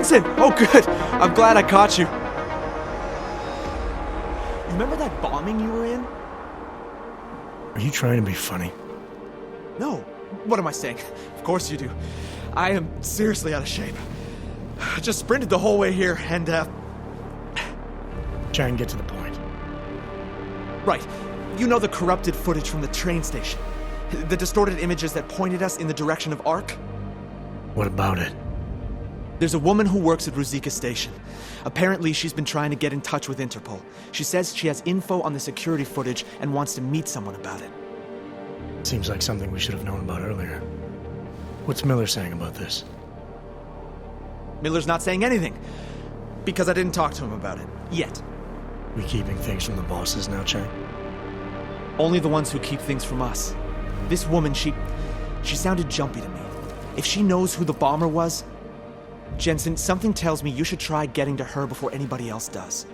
Jensen! Oh, good. I'm glad I caught you. Remember that bombing you were in? Are you trying to be funny? No. What am I saying? Of course you do. I am seriously out of shape. I just sprinted the whole way here and, Try and get to the point. Right. You know the corrupted footage from the train station? The distorted images that pointed us in the direction of Ark? What about it? There's a woman who works at Ruzicka Station. Apparently, she's been trying to get in touch with Interpol. She says she has info on the security footage and wants to meet someone about it. Seems like something we should have known about earlier. What's Miller saying about this? Miller's not saying anything. Because I didn't talk to him about it. Yet. We keeping things from the bosses now, Chang? Only the ones who keep things from us. This woman, she sounded jumpy to me. If she knows who the bomber was... Jensen, something tells me you should try getting to her before anybody else does.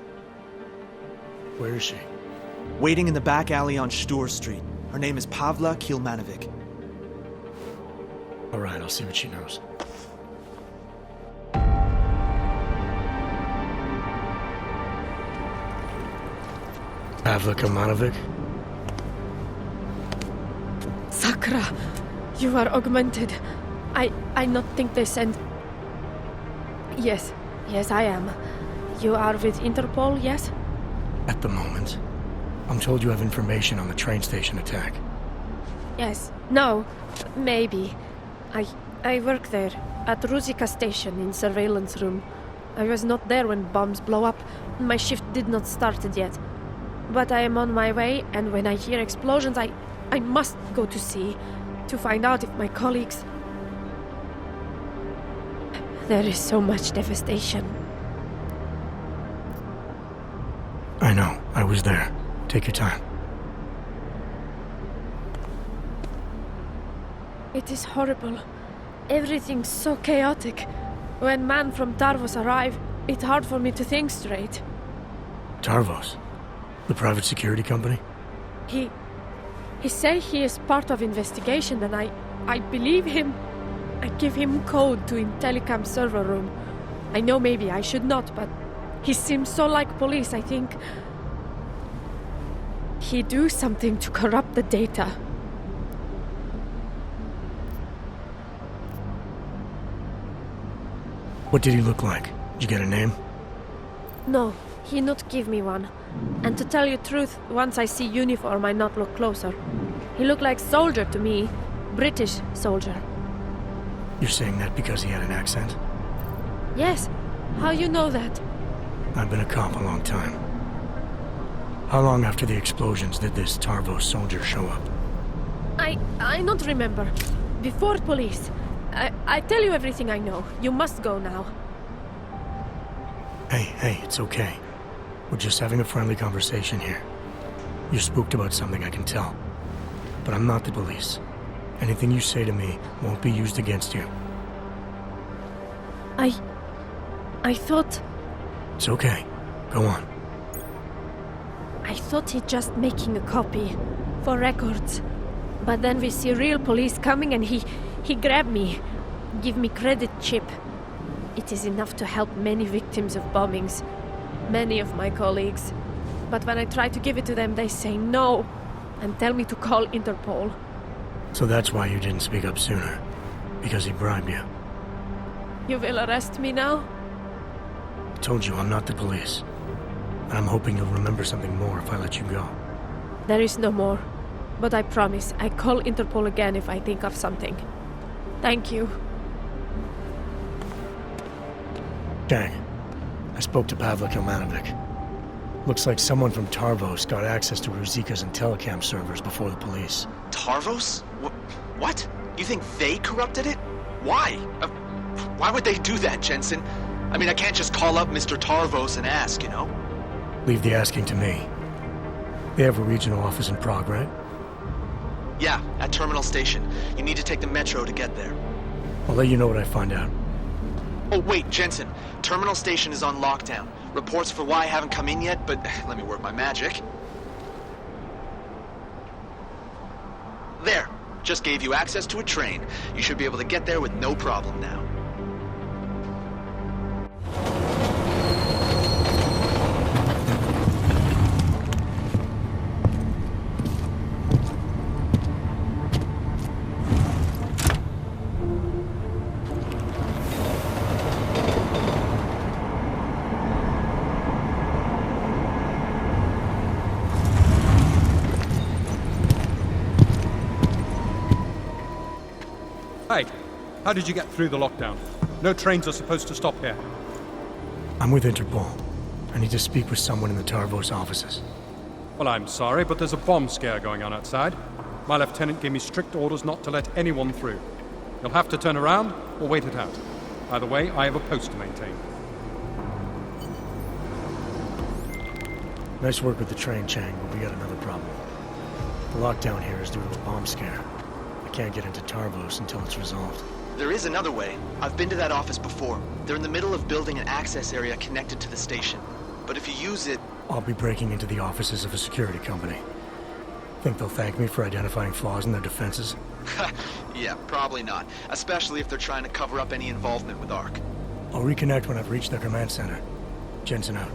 Where is she? Waiting in the back alley on Stur Street. Her name is Pavla Kilmanovic. All right, I'll see what she knows. Pavla Kilmanovic? Sakra, you are augmented. I not think they sent... Yes, I am. You are with Interpol, yes? At the moment. I'm told you have information on the train station attack. Yes. No. Maybe. I work there, at Ruzicka Station in surveillance room. I was not there when bombs blow up. My shift did not started yet. But I am on my way, and when I hear explosions, I must go to see, to find out if my colleagues... There is so much devastation. I know. I was there. Take your time. It is horrible. Everything's so chaotic. When man from Tarvos arrive, it's hard for me to think straight. Tarvos? The private security company? He say he is part of investigation, and I believe him. I give him code to Intellicam server room. I know maybe I should not, but he seems so like police, I think. He do something to corrupt the data. What did he look like? Did you get a name? No, he not give me one. And to tell you truth, once I see uniform, I not look closer. He look like soldier to me. British soldier. You're saying that because he had an accent? Yes. How you know that? I've been a cop a long time. How long after the explosions did this Tarvos soldier show up? I not remember. Before police. I tell you everything I know. You must go now. Hey, it's okay. We're just having a friendly conversation here. You're spooked about something, I can tell. But I'm not the police. Anything you say to me won't be used against you. I thought... It's okay. Go on. I thought he just making a copy. For records. But then we see real police coming and he grabbed me. Give me credit chip. It is enough to help many victims of bombings. Many of my colleagues. But when I try to give it to them, they say no. And tell me to call Interpol. So that's why you didn't speak up sooner. Because he bribed you. You will arrest me now? I told you I'm not the police. And I'm hoping you'll remember something more if I let you go. There is no more. But I promise, I call Interpol again if I think of something. Thank you. Chang, I spoke to Pavla Kilmanovic. Looks like someone from Tarvos got access to Ruzicka's Intellicam servers before the police. Tarvos? What? You think they corrupted it? Why? Why would they do that, Jensen? I mean, I can't just call up Mr. Tarvos and ask, you know? Leave the asking to me. They have a regional office in Prague, right? Yeah, at Terminal Station. You need to take the metro to get there. I'll let you know what I find out. Oh, wait, Jensen. Terminal Station is on lockdown. Reports for why haven't come in yet, but let me work my magic. There. Just gave you access to a train. You should be able to get there with no problem now. How did you get through the lockdown? No trains are supposed to stop here. I'm with Interpol. I need to speak with someone in the Tarvos offices. Well, I'm sorry, but there's a bomb scare going on outside. My lieutenant gave me strict orders not to let anyone through. You'll have to turn around or wait it out. Either way, I have a post to maintain. Nice work with the train, Chang, but we got another problem. The lockdown here is due to a bomb scare. I can't get into Tarvos until it's resolved. There is another way. I've been to that office before. They're in the middle of building an access area connected to the station. But if you use it... I'll be breaking into the offices of a security company. Think they'll thank me for identifying flaws in their defenses? Yeah, probably not. Especially if they're trying to cover up any involvement with ARC. I'll reconnect when I've reached their command center. Jensen out.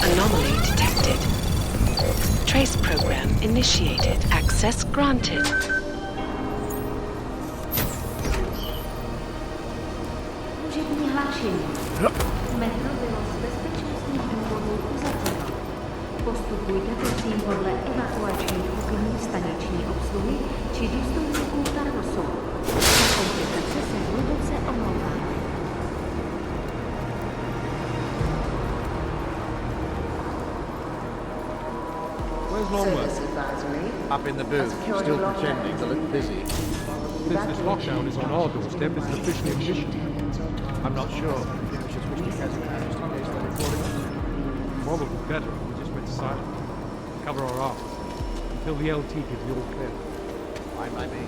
Anomaly detected. Trace program initiated. Access granted. Úřední hlášení. Metro bylo z bezpečnostních důvodů uzavřeno. Postupujte prosím podle evakuačních pokynů staniční obsluhy či důstojníků Tarvosu. Za komplikace se hluboce omlouváme. Where's Longworth? Up in the booth, still pretending to look busy. Since this lockdown is on our doorstep, it's officially a mission. I'm not sure. You think we should switch to casual just in case they're recording us? Probably better if we just went silent. Cover our arms. Until the LT gives the all clear. Fine by me.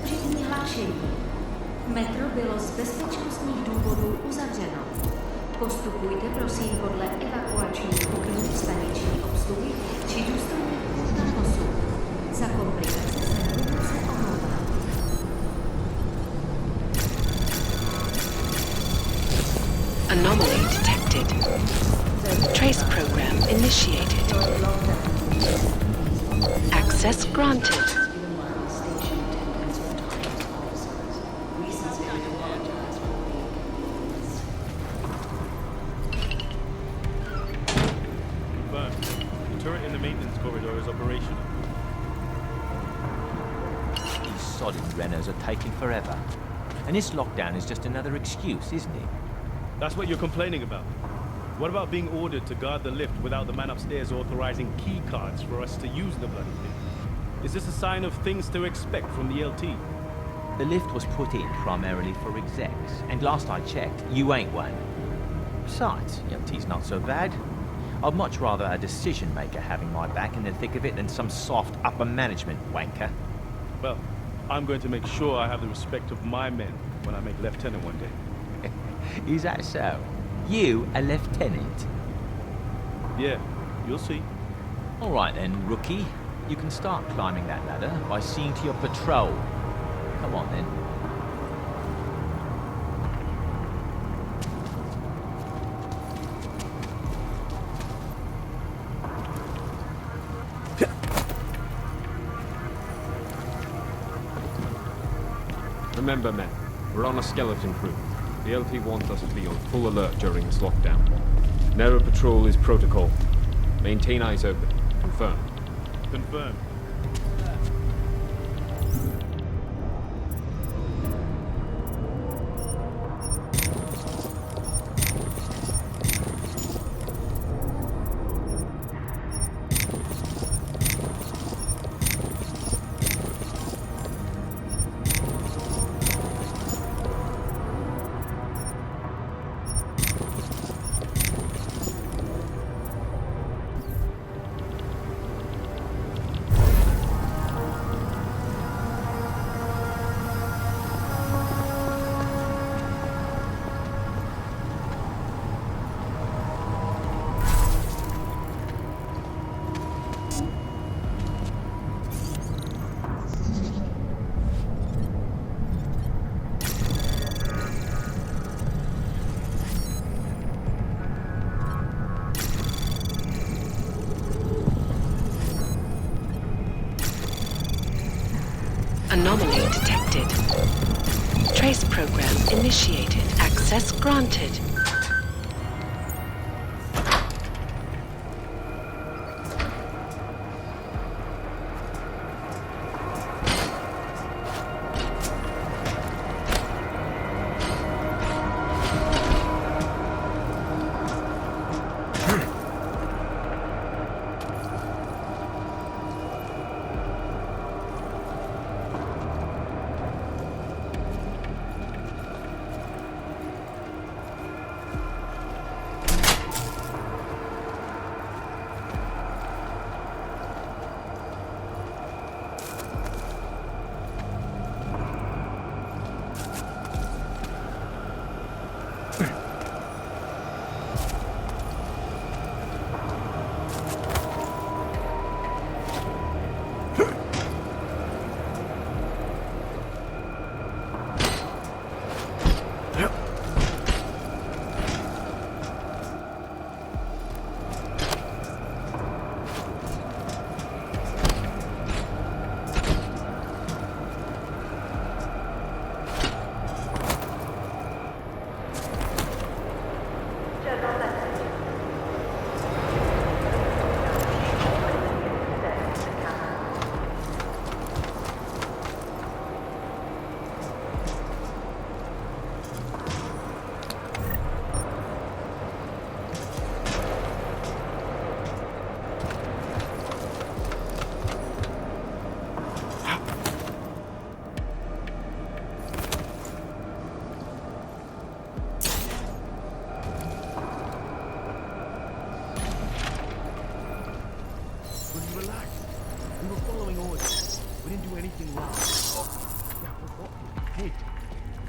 Úřední hlášení. Metro bylo z bezpečnostních důvodů uzavřeno. Postupujte prosím podle evakuačních pokynů staniční obsluhy či důstojníků Tarvosu. Za komplikace se hluboce omlouváme. Anomaly detected. Trace program initiated. Access granted. The turret in the maintenance corridor is operational. These sodding Renos are taking forever. And this lockdown is just another excuse, isn't it? That's what you're complaining about. What about being ordered to guard the lift without the man upstairs authorizing key cards for us to use the bloody thing? Is this a sign of things to expect from the LT? The lift was put in primarily for execs, and last I checked, you ain't one. Besides, LT's not so bad. I'd much rather a decision maker having my back in the thick of it than some soft upper management wanker. Well, I'm going to make sure I have the respect of my men when I make lieutenant one day. Is that so? You a lieutenant? Yeah, you'll see. All right then, rookie. You can start climbing that ladder by seeing to your patrol. Come on then. Remember, men, we're on a skeleton crew. The LT wants us to be on full alert during this lockdown. Narrow patrol is protocol. Maintain eyes open. Confirmed. Confirmed. Anomaly detected. Trace program initiated. Access granted.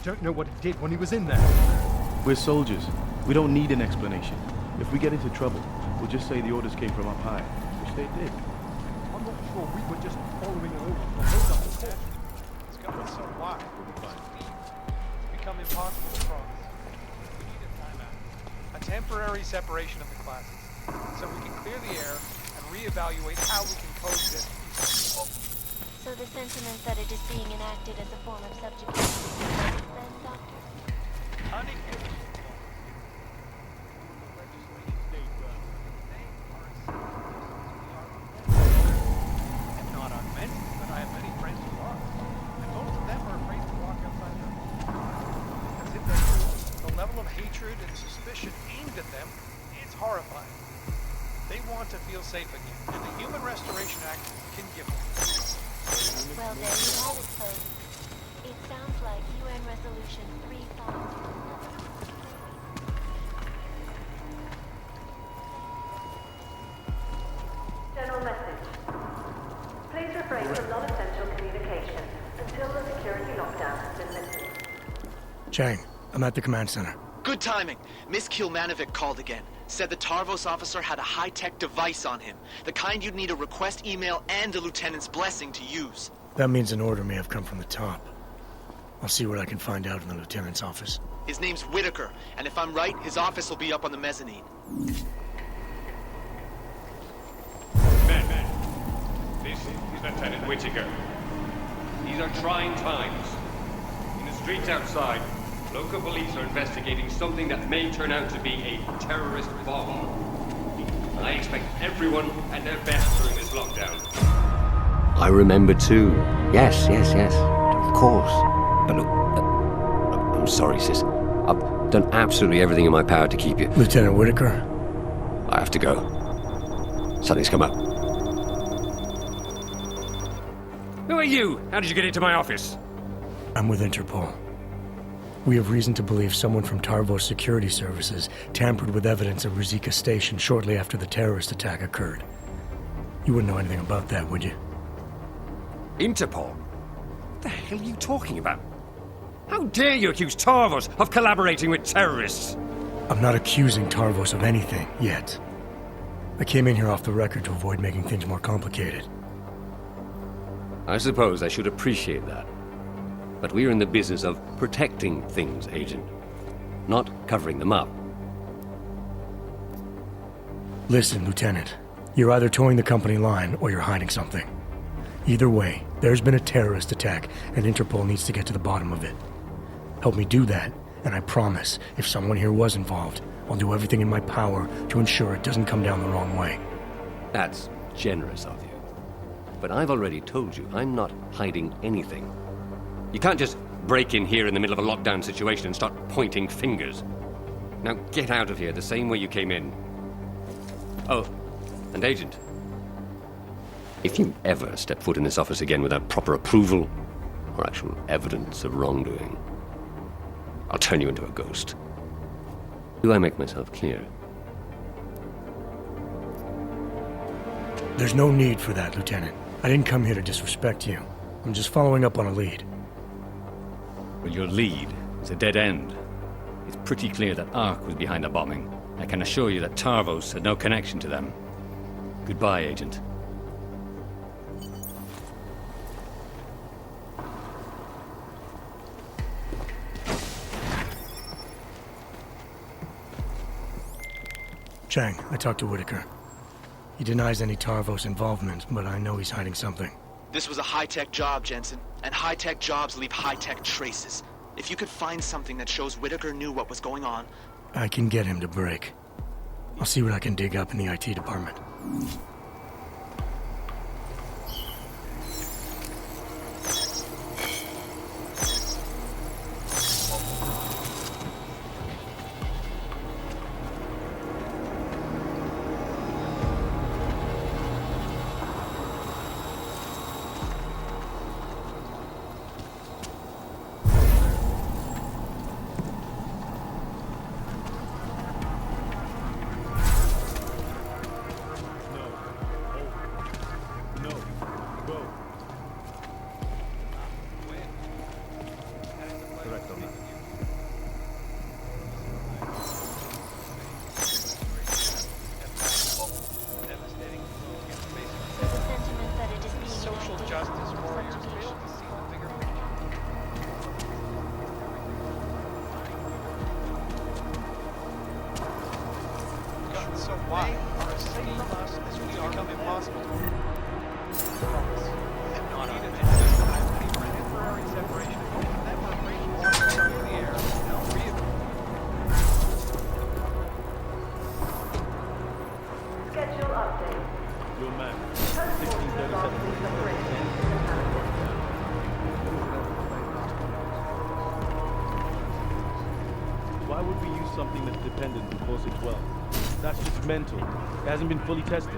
Don't know what he did when he was in there. We're soldiers. We don't need an explanation. If we get into trouble, we'll just say the orders came from up high, which they did. I'm not sure we were just following an order from hold up the court. It's gotten so wide. It's become impossible to cross. We need a timeout. A temporary separation of the classes, so we can clear the air and reevaluate how we can coexist peacefully. So the sentiment that it is being enacted as a form of subjugation, then, Doctor? Unequivocal. And not augmented, but I have many friends who are. And most of them are afraid to walk outside their home. As if they do, the level of hatred and suspicion aimed at them is horrifying. They want to feel safe again, and the Human Restoration Act can give them. Well, there you have it, folks. It sounds like UN Resolution 352. General message. Please refrain from non-essential communication until the security lockdown has been lifted. Chang, I'm at the command center. Good timing. Miss Kilmanovic called again. Said the Tarvos officer had a high-tech device on him. The kind you'd need a request email and a lieutenant's blessing to use. That means an order may have come from the top. I'll see what I can find out in the lieutenant's office. His name's Whitaker, and if I'm right, his office will be up on the mezzanine. Men, this is Lieutenant Whitaker. These are trying times. In the streets outside, local police are investigating something that may turn out to be a terrorist bomb. I expect everyone at their best during this lockdown. I remember too. Yes, of course. But look, I'm sorry, sis. I've done absolutely everything in my power to keep you. Lieutenant Whitaker? I have to go. Something's come up. Who are you? How did you get into my office? I'm with Interpol. We have reason to believe someone from Tarvos Security Services tampered with evidence at Rizika Station shortly after the terrorist attack occurred. You wouldn't know anything about that, would you? Interpol? What the hell are you talking about? How dare you accuse Tarvos of collaborating with terrorists? I'm not accusing Tarvos of anything, yet. I came in here off the record to avoid making things more complicated. I suppose I should appreciate that. But we're in the business of protecting things, Agent. Not covering them up. Listen, Lieutenant. You're either towing the company line or you're hiding something. Either way, there's been a terrorist attack, and Interpol needs to get to the bottom of it. Help me do that, and I promise, if someone here was involved, I'll do everything in my power to ensure it doesn't come down the wrong way. That's generous of you. But I've already told you, I'm not hiding anything. You can't just break in here in the middle of a lockdown situation and start pointing fingers. Now get out of here the same way you came in. Oh, and Agent, if you ever step foot in this office again without proper approval or actual evidence of wrongdoing, I'll turn you into a ghost. Do I make myself clear? There's no need for that, Lieutenant. I didn't come here to disrespect you. I'm just following up on a lead. Well, your lead is a dead end. It's pretty clear that ARC was behind the bombing. I can assure you that Tarvos had no connection to them. Goodbye, Agent. Chang, I talked to Whitaker. He denies any Tarvos involvement, but I know he's hiding something. This was a high-tech job, Jensen, and high-tech jobs leave high-tech traces. If you could find something that shows Whitaker knew what was going on... I can get him to break. I'll see what I can dig up in the IT department. Why would we use something that's dependent on 461? That's just mental. It hasn't been fully tested.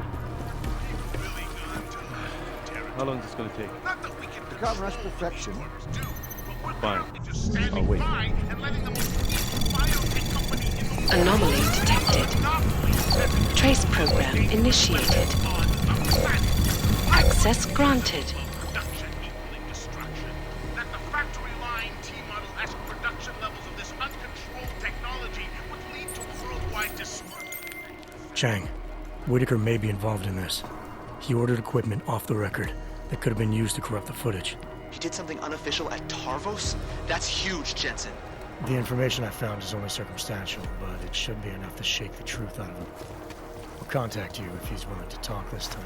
How long is this gonna take? We can't rush perfection. Fine. I'll wait. Anomaly detected. Trace program initiated. Access granted. Chang, Whitaker may be involved in this. He ordered equipment off the record that could have been used to corrupt the footage. He did something unofficial at Tarvos? That's huge, Jensen. The information I found is only circumstantial, but it should be enough to shake the truth out of him. I'll contact you if he's willing to talk this time.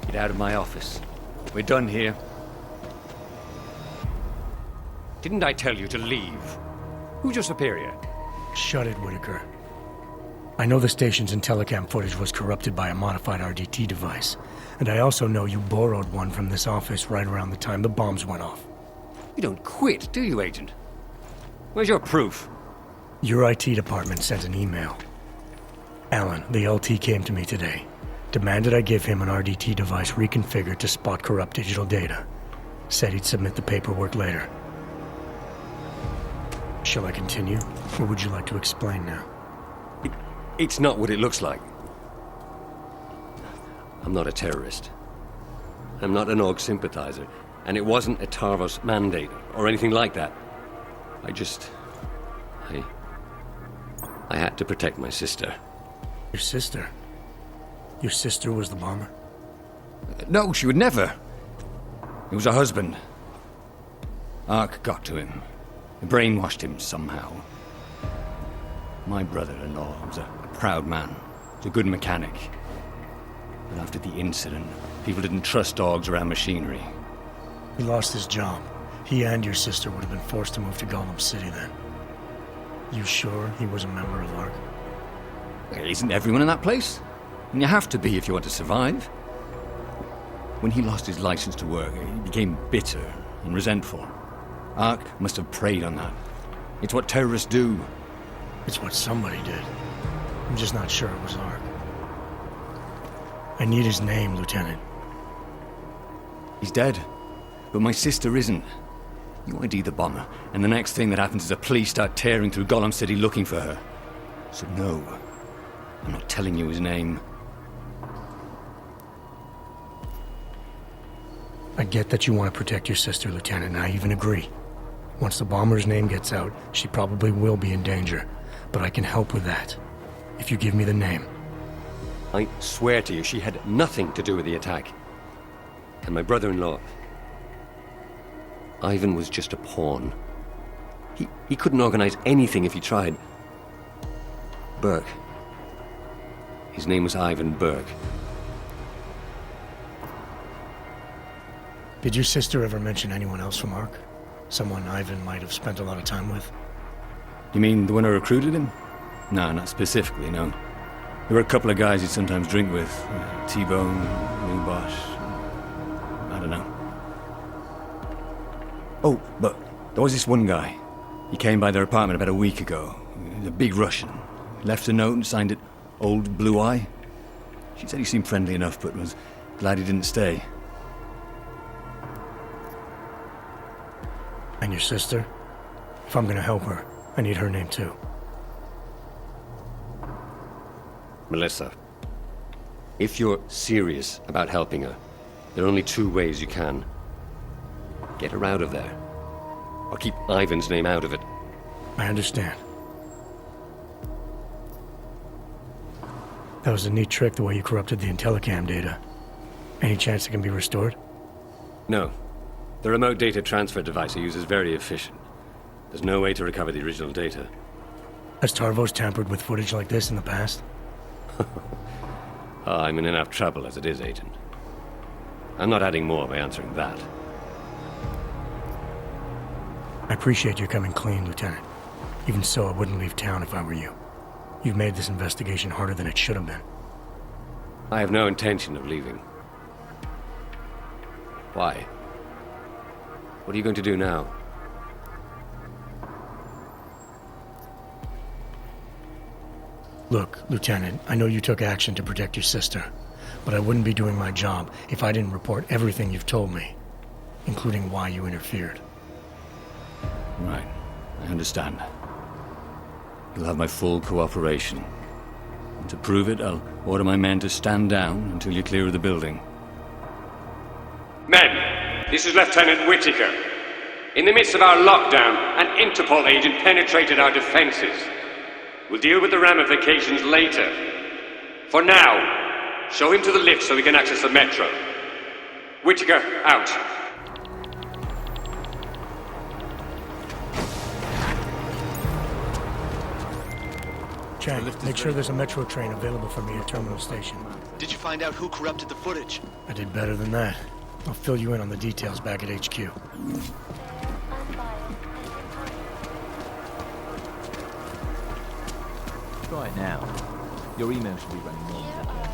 Get out of my office. We're done here. Didn't I tell you to leave? Who's your superior? Shut it, Whitaker. I know the station's Intellicam footage was corrupted by a modified RDT device, and I also know you borrowed one from this office right around the time the bombs went off. You don't quit, do you, Agent? Where's your proof? Your IT department sent an email. Alan, the LT, came to me today. Demanded I give him an RDT device reconfigured to spot corrupt digital data. Said he'd submit the paperwork later. Shall I continue, or would you like to explain now? It's not what it looks like. I'm not a terrorist. I'm not an Aug sympathizer, and it wasn't a Tarvos mandate or anything like that. I had to protect my sister. Your sister? Your sister was the bomber? No, she would never. It was her husband. Ark got to him. Brainwashed him somehow. My brother-in-law was a proud man. Was a good mechanic. But after the incident, people didn't trust dogs around machinery. He lost his job. He and your sister would have been forced to move to Gollum City then. You sure he was a member of ARC? Isn't everyone in that place? And you have to be if you want to survive. When he lost his license to work, he became bitter and resentful. Ark must have preyed on that. It's what terrorists do. It's what somebody did. I'm just not sure it was Ark. I need his name, Lieutenant. He's dead. But my sister isn't. You ID the bomber, and the next thing that happens is the police start tearing through Gollum City looking for her. So no, I'm not telling you his name. I get that you want to protect your sister, Lieutenant, and I even agree. Once the bomber's name gets out, she probably will be in danger. But I can help with that, if you give me the name. I swear to you, she had nothing to do with the attack. And my brother-in-law, Ivan, was just a pawn. He couldn't organize anything if he tried. Burke. His name was Ivan Burke. Did your sister ever mention anyone else from ARC? Someone Ivan might have spent a lot of time with? You mean the one who recruited him? No, not specifically, no. There were a couple of guys he'd sometimes drink with. T-Bone, Lubosh. I don't know. Oh, but there was this one guy. He came by their apartment about a week ago. A big Russian. Left a note and signed it Old Blue Eye. She said he seemed friendly enough, but was glad he didn't stay. And your sister? If I'm gonna help her, I need her name too. Melissa. If you're serious about helping her, there are only two ways you can. Get her out of there. Or keep Ivan's name out of it. I understand. That was a neat trick, the way you corrupted the Intellicam data. Any chance it can be restored? No. The remote data transfer device I use is very efficient. There's no way to recover the original data. Has Tarvos tampered with footage like this in the past? I'm in enough trouble as it is, Agent. I'm not adding more by answering that. I appreciate your coming clean, Lieutenant. Even so, I wouldn't leave town if I were you. You've made this investigation harder than it should have been. I have no intention of leaving. Why? What are you going to do now? Look, Lieutenant, I know you took action to protect your sister, but I wouldn't be doing my job if I didn't report everything you've told me, including why you interfered. Right. I understand. You'll have my full cooperation. And to prove it, I'll order my men to stand down until you're clear of the building. Men, this is Lieutenant Whitaker. In the midst of our lockdown, an Interpol agent penetrated our defenses. We'll deal with the ramifications later. For now, show him to the lift so we can access the metro. Whitaker, out. Chang, make sure there's a metro train available for me at Terminal Station. Did you find out who corrupted the footage? I did better than that. I'll fill you in on the details back at HQ. Try it now. Your email should be running normally.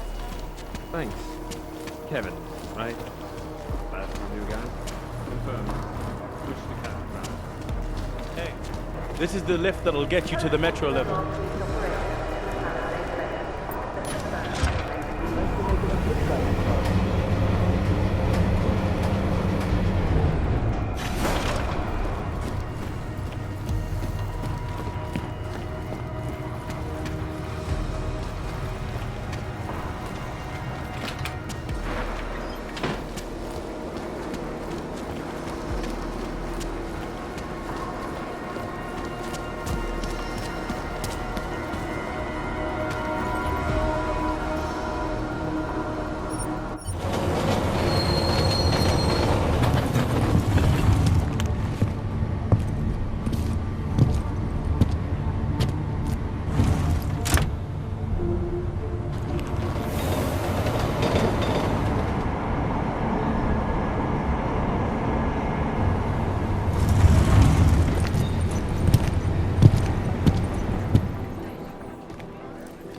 Thanks. Kevin, right? That's the new guy. Confirmed. Push the cat round. Hey, this is the lift that'll get you to the metro level.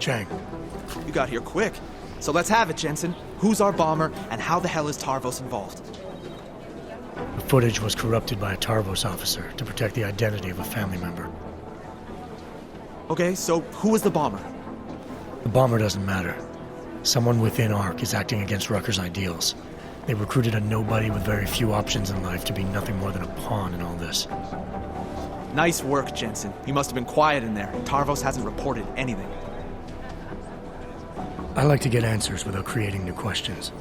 Chang. You got here quick. So let's have it, Jensen. Who's our bomber, and how the hell is Tarvos involved? The footage was corrupted by a Tarvos officer to protect the identity of a family member. Okay, so who is the bomber? The bomber doesn't matter. Someone within ARC is acting against Rucker's ideals. They recruited a nobody with very few options in life to be nothing more than a pawn in all this. Nice work, Jensen. You must have been quiet in there. Tarvos hasn't reported anything. I like to get answers without creating new questions.